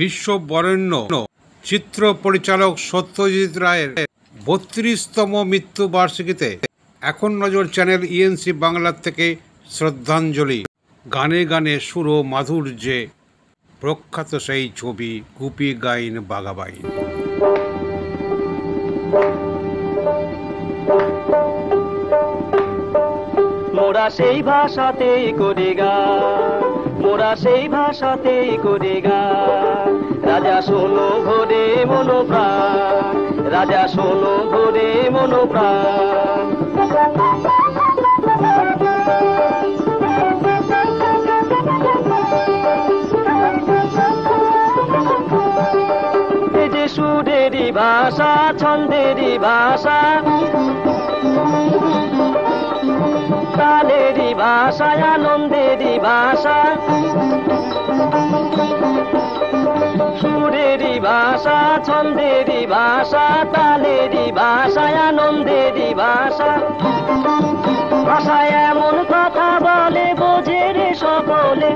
বিশ্ববরেণ্য চিত্র পরিচালক সত্যজিৎ রায়ের ৩২তম মৃত্যুবার্ষিকীতে এখন নজর চ্যানেল ইএনসি বাংলার থেকে শ্রদ্ধাঞ্জলি। গানে গানে সুর ও মাধুর্যে প্রখ্যাত সেই ছবি গুপি গাইন বাঘাবাইন। মোরা সেই ভাষাতেই করি গান, মোরা সেই ভাষাতেই করি গান। রাজা শোনো ভোরে মনোপ্রাণ, রাজা শোনো ভোরে মনোপ্রাণ। এই যে সুরেরই ভাষা, ছন্দেরই ভাষা, তালেরই ভাষা, আনন্দেরই ভাষা, সুরেরই ভাষা, ছন্দেরই ভাষা, তালেরই ভাষা, আনন্দেরই ভাষা। ভাষায় এমন কথা বলে বোঝে রে সকলে,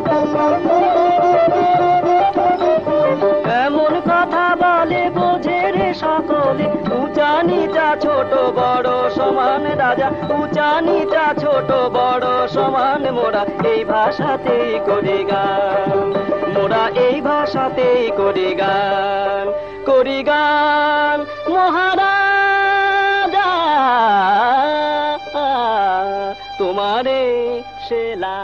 এমন কথা বলে বোঝে রে সকলে। উঁচা নিচা ছোট বড় সমান রাজা, উঁচা নিচা ছোট বড় সমান। মোরা এই ভাষাতেই করি গান, মোরা এই ভাষাতেই করি গান, করি গান। মহারাজা তোমারে সেলা।